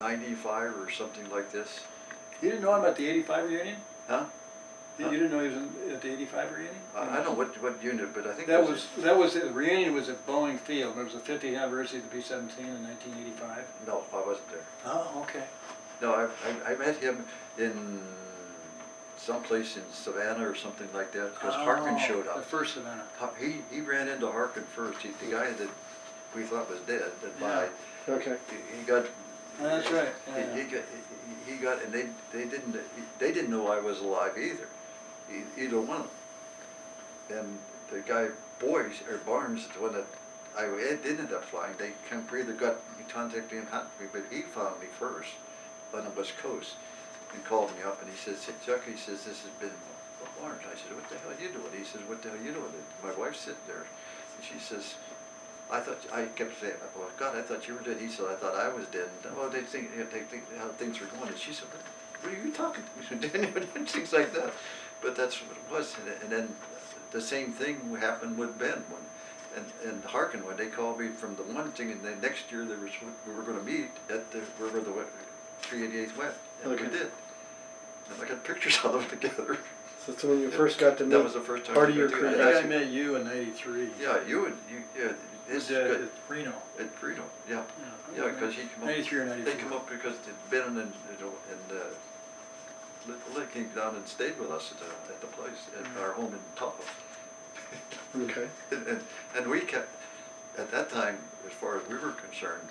95 or something like this. You didn't know him at the 85 reunion? Huh? You didn't know he was at the 85 reunion? I don't know what unit, but I think that was the reunion was at Boeing Field. It was the 50th anniversary of the B-17 in 1985. No, I wasn't there. Oh, okay. No, I met him in someplace in Savannah or something like that because Harkin showed up. The first Savannah. He ran into Harkin first. The guy that we thought was dead, that died. Okay. He got. That's right. Yeah. He got, and they didn't know I was alive either, either one of them. And the guy Barnes, the one that I did end up flying, they either contacted me and hunted me, but he found me first on the West Coast and called me up and he says, "Hey, Chuck," he says, "this has been Barnes." I said, "What the hell are you doing?" He says, "What the hell are you doing?" My wife's sitting there and she says, I kept saying, "Well, God, I thought you were dead." He said, "I thought I was dead." And, well, they think how things were going. And she said, "What are you talking to?" Things like that. But that's what it was. And then the same thing happened with Ben and Harkin when they called me from the one thing, and then next year we were going to meet at the wherever the 388th went, and we did. And I got pictures of them together. So that's when you first got to meet. That was the first time. Part of your career. I think I met you in '93. Yeah, yeah. It's at Reno. At Reno, yeah. Yeah, because he came up. 93 or 94. They come up because Ben and Lick came down and stayed with us at the place, at our home in Tupper. Okay. And we kept, at that time, as far as we were concerned,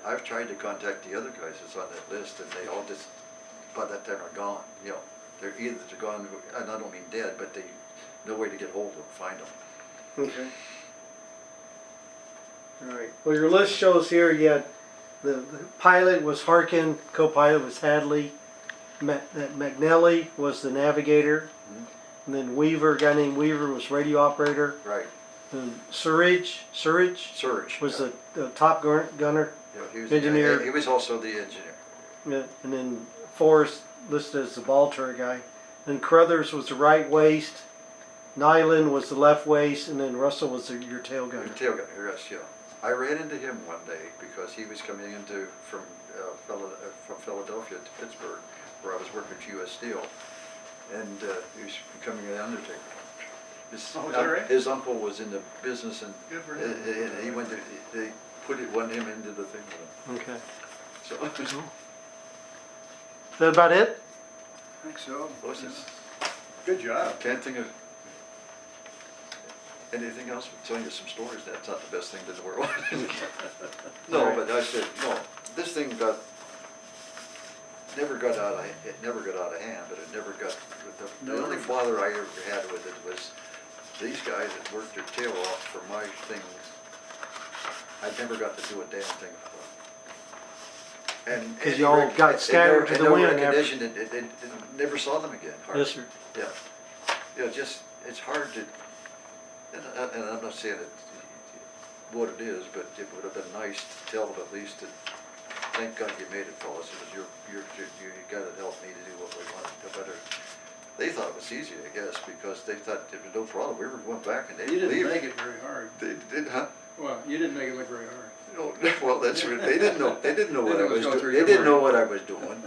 I've tried to contact the other guys that's on that list, and they all just, by that time, are gone. You know, they're either gone, and I don't mean dead, but they, no way to get hold of them, find them. Okay. All right. Well, your list shows here you had the pilot was Harkin, co-pilot was Hadley, McNelly was the navigator, and then Weaver, a guy named Weaver was radio operator. Right. And Surridge was the top gunner, yeah, he was engineer. He was also the engineer. Yeah, and then Forrest listed as the ball turret guy. Then Crothers was the right waist, Nyland was the left waist, and then Russell was your tail gunner. Your tail gunner, yes, yeah. I ran into him one day because he was coming from Philadelphia to Pittsburgh, where I was working for U.S. Steel, and he was becoming an undertaker. His uncle was in the business, and he went to, they won him into the thing with him. Okay. So, Is that about it? I think so. Good job. Can't think of anything else. I'm telling you some stories. That's not the best thing in the world. No, but I said no. This thing never got out of hand, but it never got. The only bother I ever had with it was these guys that worked their tail off for my things. I never got to do a damn thing for them. And because you all got scattered to the wind. Recognition, it never saw them again. Hardly. Yes, sir. Yeah. Yeah. Just it's hard to. And I'm not saying what it is, but it would have been nice to tell them at least that, thank God you made it, fellas. It was you got to help me to do what we wanted to better. They thought it was easy, I guess, because they thought there was no problem. We were going back, and they didn't make it very hard. They did, huh? Well, you didn't make it look very hard. No, well, that's right. They didn't know. They didn't know what I was doing. They didn't know what I was doing.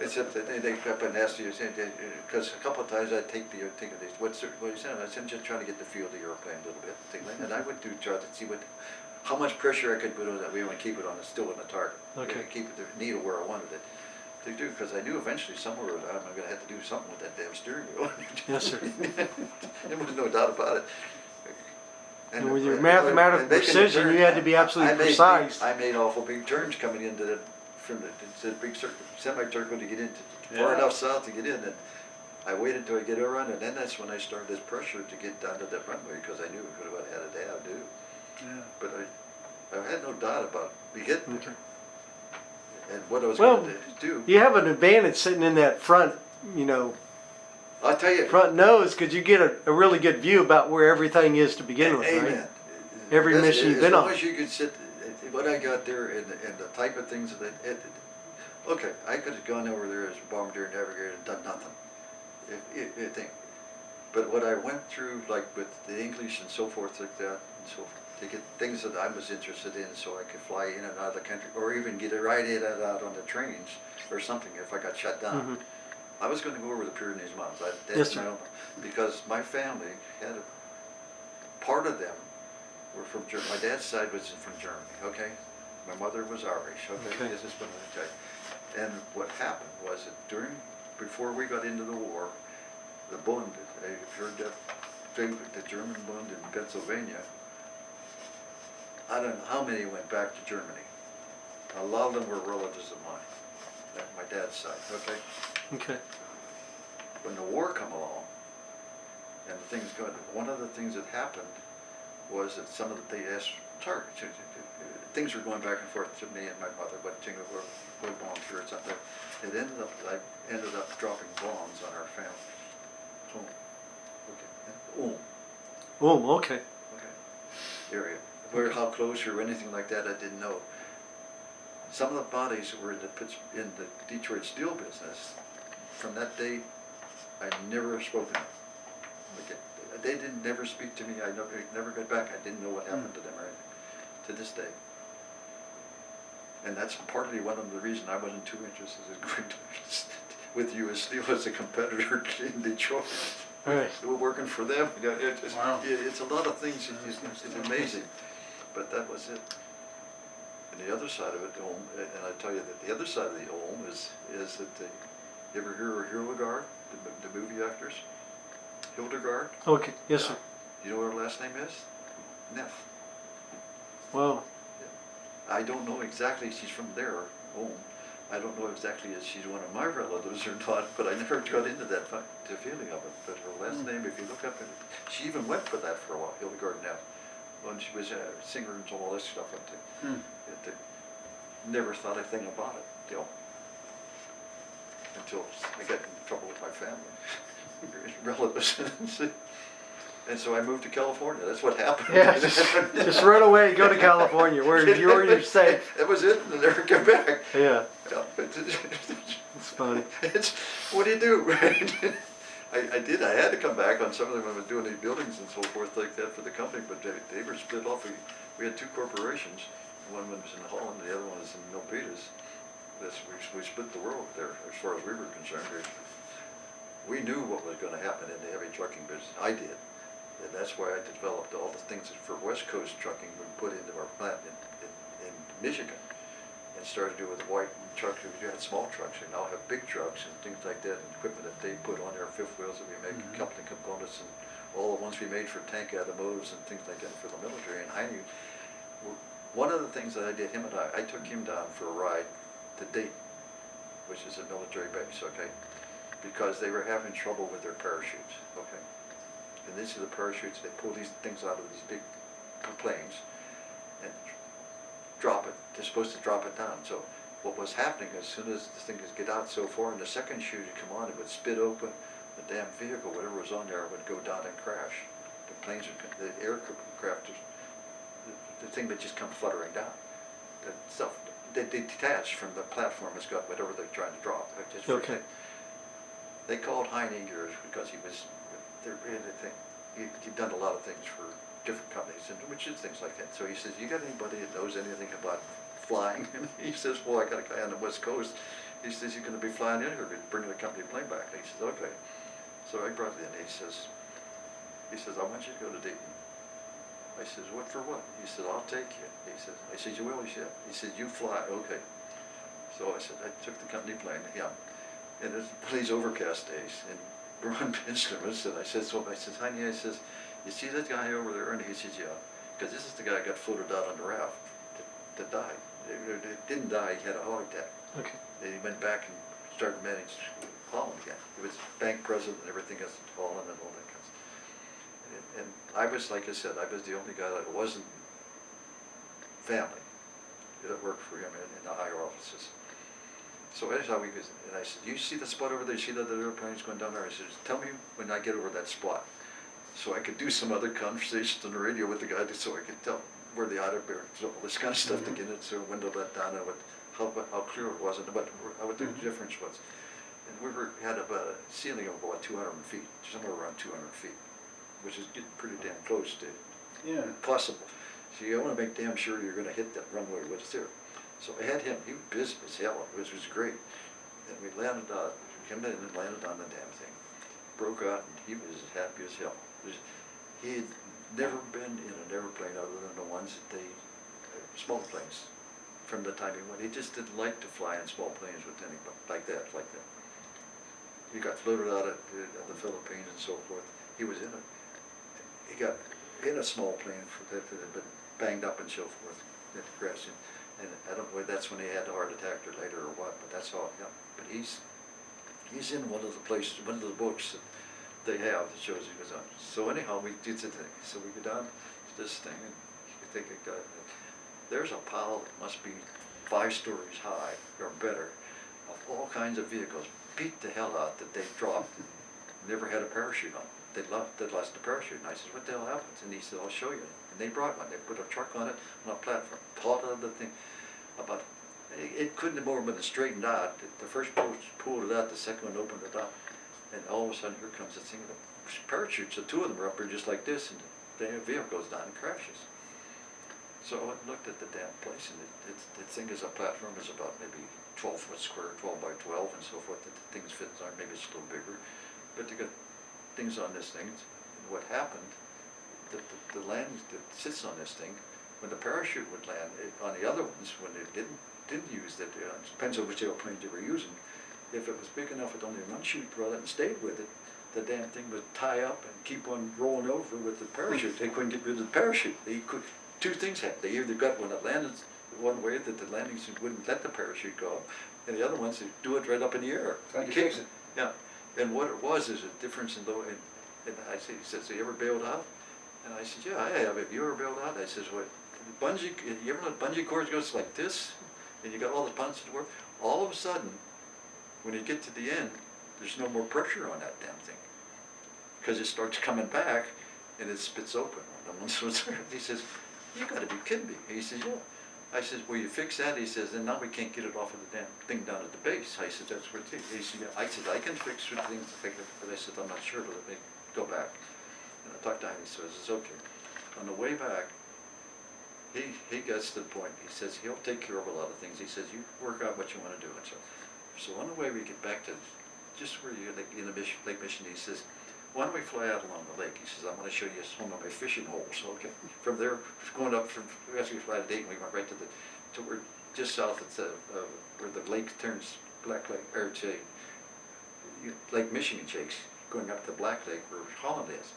Except that they kept on asking you, because a couple of times I'd take these, what are you saying? I said, I'm just trying to get the feel of the airplane a little bit, and I would try to see how much pressure I could put on that wheel and keep it still on the target. Okay. Keep it the needle where I wanted it to do, because I knew eventually somewhere I'm going to have to do something with that damn steering wheel. Yes, sir. There was no doubt about it. And with your mathematical precision, you had to be absolutely precise. I made awful big turns coming into from the big semicircle to get into far enough south to get in, and I waited until I get around, and then that's when I started this pressure to get down to that runway, because I knew what I had to have to do. Yeah. But I had no doubt about me getting there. And what I was going to do. You have an advantage sitting in that front, I'll tell you. Front nose, because you get a really good view about where everything is to begin with, Amen. right? Every mission you've been on. As long as you could sit, what I got there and the type of things that, okay, I could have gone over there as a bombardier navigator and done nothing. But what I went through, like with the English and so forth like that, and so forth, to get things that I was interested in so I could fly in and out of the country, or even get a ride in and out on the trains or something if I got shut down. Mhm. I was going to go over the Pyrenees Mountains. Yes, That's sir. my own, because my family had a, part of them were from Germany. My dad's side was from Germany, okay? My mother was Irish, okay? Okay. This is what I tell you. And what happened was that before we got into the war, the Bund, I've heard that thing, the German Bund in Pennsylvania, I don't know how many went back to Germany. A lot of them were relatives of mine, my dad's side, okay? Okay. When the war come along, and things got, one of the things that happened was that they asked targets. Things were going back and forth to me and my mother, what thing we're going through or something. It I ended up dropping bombs on our family. Home. Okay. Okay. Okay. Area. Where, how close or anything like that, I didn't know. Some of the bodies that were in the Detroit steel business, from that date, I never spoken to them. Okay. They didn't never speak to me. I never got back. I didn't know what happened to them or anything, to this day. And that's partly one of the reasons I wasn't too interested in going with U.S. Steel as a competitor in Detroit. All right. We're working for them. You know, Wow. it's a lot of things. It's amazing. But that was it. And the other side of it, and I tell you that the other side of the Ulm is that you ever hear of Hildegard, the movie actors? Hildegard? Okay. Yes, sir. You know what her last name is? Neff. Wow. I don't know exactly, she's from there, Ulm. I don't know exactly if she's one of my relatives or not, but I never got into that the feeling of it. But her last name, if you look up it, she even went for that for a while, Hildegard Neff. When she was a singer and all this stuff, never thought a thing about it, until I got in trouble with my family, relatives. And so I moved to California. That's what happened. Yeah. Just run away, go to California, where you're safe. That was it, and I never came back. Yeah. Yeah. It's funny. What do you do, right? I had to come back on some of them when I was doing these buildings and so forth like that for the company, but they were split off. We had two corporations. One was in Holland, the other one was in Milpitas. We split the world there as far as we were concerned. We knew what was going to happen in the heavy trucking business. I did. And that's why I developed all the things that for West Coast trucking we put into our plant in Michigan, and started to do with white trucks. We had small trucks, we now have big trucks and things like that, and equipment that they put on their fifth wheels that we make, coupling components, and all the ones we made for tank automotives and things like that for the military. And Heine, one of the things that I did, I took him down for a ride to Dayton, which is a military base, okay, because they were having trouble with their parachutes, okay. And these are the parachutes, they pull these things out of these big planes and drop it. They're supposed to drop it down. So what was happening, as soon as the thing would get out so far, and the second chute would come on, it would spit open. The damn vehicle, whatever was on there, would go down and crash. The planes, the aircraft, the thing would just come fluttering down. The stuff, they detached from the platform has got whatever they're trying to drop. Okay. They called Heine Gears because he was, he'd done a lot of things for different companies, and which is things like that. So he says, you got anybody that knows anything about flying? And he says, well, I got a guy on the West Coast. He says, you're going to be flying in here, bringing the company plane back. And he says, okay. So I brought it in. He says, I want you to go to Dayton. I says, what for what? He said, I'll take you. He says, I said, you will? He said, you fly. Okay. So I said, I took the company plane, yeah. And it's these overcast days, and we're on instruments, and I says, honey, I says, you see that guy over there? And he says, yeah, because this is the guy that got floated out on the raft that died. He didn't die, he had a heart attack. Okay. Then he went back and started managing Holland again. He was bank president and everything else in Holland and all that kind of stuff. And I was, like I said, I was the only guy that wasn't family that worked for him in the higher offices. So that's how we visit. And I said, you see the spot over there? You see that airplane's going down there? I said, tell me when I get over that spot. So I could do some other conversations on the radio with the guy so I could tell where the outer bear, so all this kind of stuff to get it, so window let down, and how clear it was, and what the difference was. And we had about a ceiling of about 200 feet, somewhere around 200 feet, which is getting pretty damn close to Yeah. possible. So you want to make damn sure you're going to hit that runway with us there. So I had him, he was busy as hell, which was great. And we landed on, came in and landed on the damn thing. Broke out and he was as happy as hell. He had never been in an airplane other than the ones that they, small planes, from the time he went. He just didn't like to fly in small planes with anybody, like that. He got floated out of the Philippines and so forth. He was in it. He got in a small plane that had been banged up and so forth, that crashed. And I don't know whether that's when he had a heart attack or later or what, but that's all. Yeah. But he's in one of the places, one of the books that they have that shows he was on. So anyhow, we did the thing. So we go down to this thing, and you think it got. There's a pile that must be 5 stories high or better of all kinds of vehicles, beat the hell out that they dropped. Never had a parachute on. They'd lost the parachute. And I said, what the hell happened? And he said, I'll show you. And they brought one. They put a truck on it, on a platform, pulled out the thing. It couldn't have more been straightened out. The first post pulled it out, the second one opened it up. And all of a sudden, here comes this thing. The parachutes, the 2 of them are up there just like this, and the vehicle goes down and crashes. So I looked at the damn place, and the thing is a platform is about maybe 12 foot square, 12 by 12 and so forth, that the things fit on, maybe it's a little bigger. But they got things on this thing, and what happened, the land that sits on this thing, when the parachute would land, on the other ones, when they didn't use that, it depends on which airplanes they were using, if it was big enough with only one chute brought it and stayed with it, the damn thing would tie up and keep on rolling over with the parachute. They couldn't get rid of the parachute. Two things happened. They either got when it landed one way that the landing suit wouldn't let the parachute go, and the other ones they do it right up in the air. Trying to fix it. Yeah, and what it was is a difference in the. And I said, he said, so you ever bailed out? And I said, yeah, I have. Have you ever bailed out? I says, what? Bungee? You ever know bungee cords goes like this, and you got all the punches to work. All of a sudden, when you get to the end, there's no more pressure on that damn thing, because it starts coming back, and it spits open. He says, you got to be kidding me. He says, yeah. I says, well, you fix that? He says, and now we can't get it off of the damn thing down at the base. I said, that's where it is. He said, yeah. I said, I can fix the things, but I said, I'm not sure, but let me go back. And I talked to him, he says, it's okay. On the way back, he gets to the point, he says, he'll take care of a lot of things. He says, you work out what you want to do. And so on the way we get back to just where you're like in the Lake Michigan, he says, why don't we fly out along the lake? He says, I want to show you some of my fishing holes. Okay. From there, going up from, as we fly to Dayton, we went right to we're just south of where the lake turns Black Lake, or to Lake Michigan shakes, going up to Black Lake where Holland is.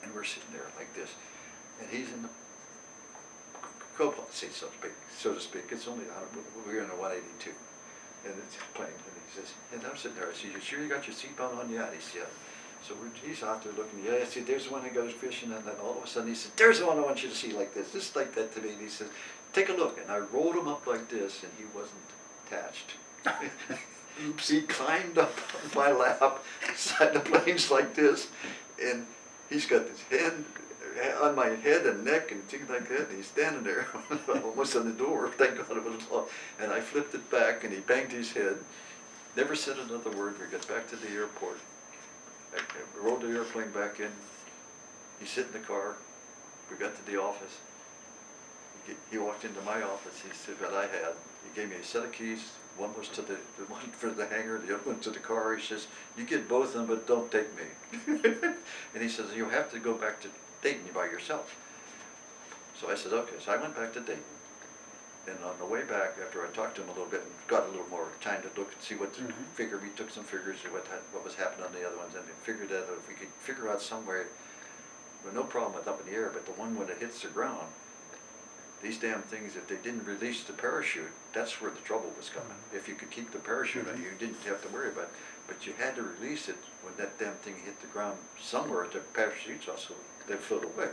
And we're sitting there like this, and he's in the co-pilot seat, so to speak. It's only, we're in a 182. And it's playing, and he says, and I'm sitting there, I said, you sure you got your seatbelt on? Yeah, and he said, so he's out there looking, yeah, I said, there's the one that goes fishing, and then all of a sudden he said, there's the one I want you to see like this, just like that to me, and he says, take a look, and I rolled him up like this, and he wasn't attached. He climbed up on my lap, sat the planes like this, and he's got his hand on my head and neck and things like that, and he's standing there almost on the door, thank God it was locked, and I flipped it back and he banged his head, never said another word. We got back to the airport, I rode the airplane back in, he sit in the car, we got to the office, he walked into my office, he said what I had, he gave me a set of keys, one was to the one for the hangar, the other one to the car. He says, you get both of them, but don't take me. And he says, you'll have to go back to Dayton by yourself. So I said, okay. So I went back to Dayton. And on the way back, after I talked to him a little bit and got a little more time to look and see what the figure, we took some figures of what was happening on the other ones, and figured that if we could figure out some way, well, no problem with up in the air, but the one when it hits the ground, these damn things, if they didn't release the parachute, that's where the trouble was coming. If you could keep the parachute on, you didn't have to worry about it, but you had to release it when that damn thing hit the ground somewhere at the parachutes also, they float away.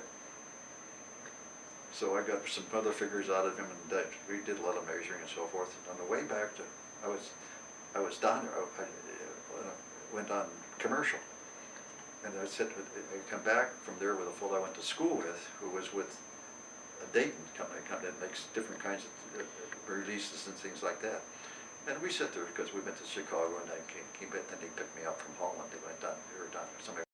So I got some other figures out of him, and that we did a lot of measuring and so forth. On the way back to, I was down there, I went on commercial, and I come back from there with a fellow I went to school with, who was with a Dayton company that makes different kinds of releases and things like that. And we sat there because we went to Chicago, and I came back, and they picked me up from Holland. They went down, we were down, somebody